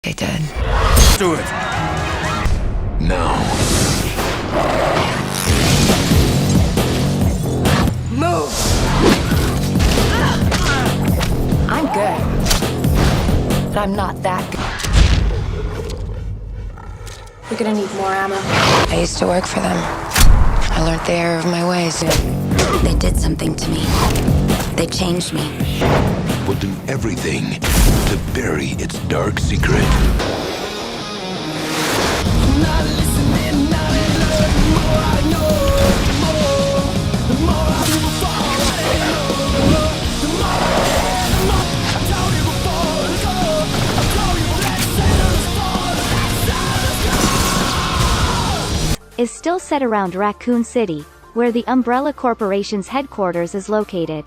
They did. Do it. Now. Move! I'm good. But I'm not that good. We're gonna need more ammo. I used to work for them. I learned the error of my ways. They did something to me. They changed me. Will do everything to bury its dark secret. Is still set around Raccoon City, where the Umbrella Corporation's headquarters is located.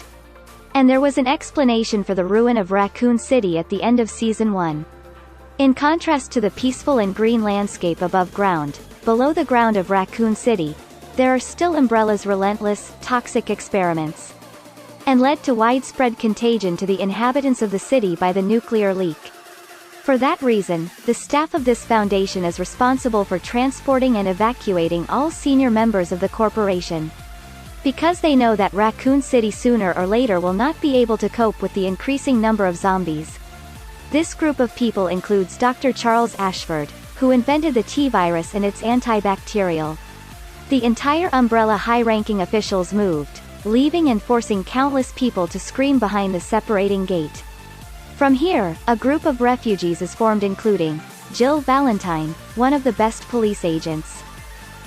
And there was an explanation for the ruin of Raccoon City at the end of Season 1. In contrast to the peaceful and green landscape above ground, below the ground of Raccoon City, there are still Umbrella's relentless, toxic experiments. And led to widespread contagion to the inhabitants of the city by the nuclear leak. For that reason, the staff of this foundation is responsible for transporting and evacuating all senior members of the corporation. Because they know that Raccoon City sooner or later will not be able to cope with the increasing number of zombies. This group of people includes Dr. Charles Ashford, who invented the T-virus and its antibacterial. The entire Umbrella high-ranking officials moved, leaving and forcing countless people to scream behind the separating gate. From here, a group of refugees is formed including Jill Valentine, one of the best police agents,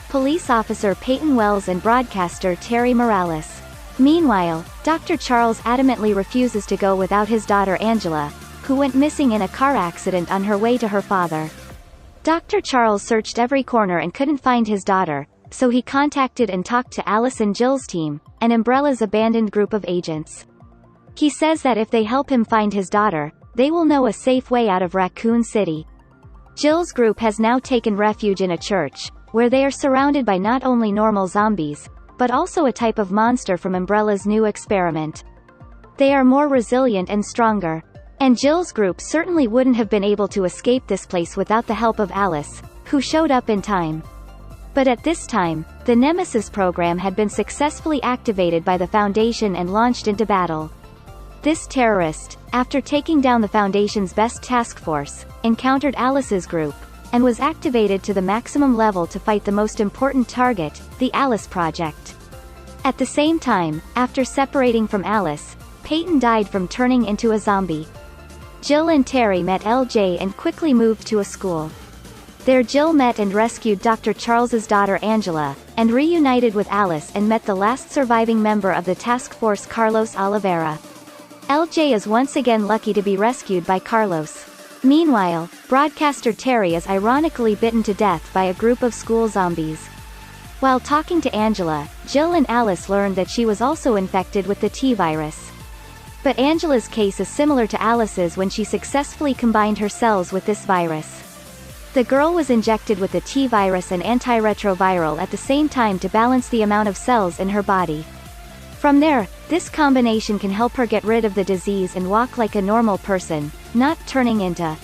police officer Peyton Wells and broadcaster Terry Morales. Meanwhile, Dr. Charles adamantly refuses to go without his daughter Angela, who went missing in a car accident on her way to her father. Dr. Charles searched every corner and couldn't find his daughter, so he contacted and talked to Alice and Jill's team, an Umbrella's abandoned group of agents. He says that if they help him find his daughter, they will know a safe way out of Raccoon City. Jill's group has now taken refuge in a church, where they are surrounded by not only normal zombies, but also a type of monster from Umbrella's new experiment. They are more resilient and stronger. And Jill's group certainly wouldn't have been able to escape this place without the help of Alice, who showed up in time. But at this time, the Nemesis program had been successfully activated by the Foundation and launched into battle. This terrorist, after taking down the Foundation's best task force, encountered Alice's group, and was activated to the maximum level to fight the most important target, the Alice Project. At the same time, after separating from Alice, Peyton died from turning into a zombie. Jill and Terry met LJ and quickly moved to a school. There Jill met and rescued Dr. Charles's daughter Angela, and reunited with Alice and met the last surviving member of the task force Carlos Oliveira. LJ is once again lucky to be rescued by Carlos. Meanwhile, broadcaster Terry is ironically bitten to death by a group of school zombies. While talking to Angela, Jill and Alice learned that she was also infected with the T-virus. But Angela's case is similar to Alice's when she successfully combined her cells with this virus. The girl was injected with the T-virus and antiretroviral at the same time to balance the amount of cells in her body. From there, this combination can help her get rid of the disease and walk like a normal person, not turning into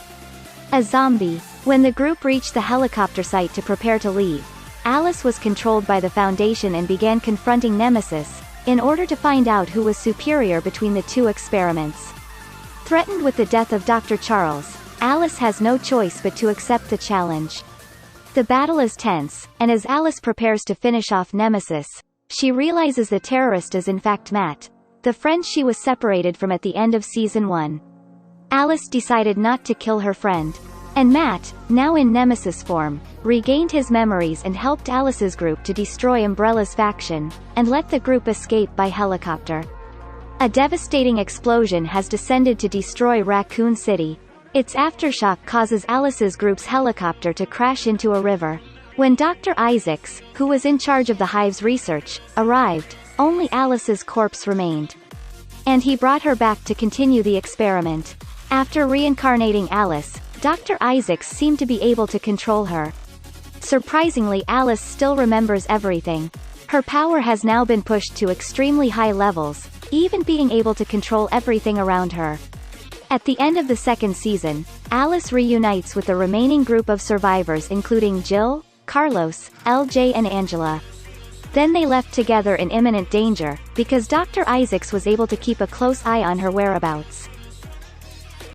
a zombie. When the group reached the helicopter site to prepare to leave, Alice was controlled by the Foundation and began confronting Nemesis, in order to find out who was superior between the two experiments. Threatened with the death of Dr. Charles, Alice has no choice but to accept the challenge. The battle is tense, and as Alice prepares to finish off Nemesis, she realizes the terrorist is in fact Matt, the friend she was separated from at the end of Season 1. Alice decided not to kill her friend. And Matt, now in Nemesis form, regained his memories and helped Alice's group to destroy Umbrella's faction, and let the group escape by helicopter. A devastating explosion has descended to destroy Raccoon City. Its aftershock causes Alice's group's helicopter to crash into a river. When Dr. Isaacs, who was in charge of the Hive's research, arrived, only Alice's corpse remained. And he brought her back to continue the experiment. After reincarnating Alice, Dr. Isaacs seemed to be able to control her. Surprisingly, Alice still remembers everything. Her power has now been pushed to extremely high levels, even being able to control everything around her. At the end of the second season, Alice reunites with the remaining group of survivors including Jill, Carlos, LJ and Angela. Then they left together in imminent danger, because Dr. Isaacs was able to keep a close eye on her whereabouts.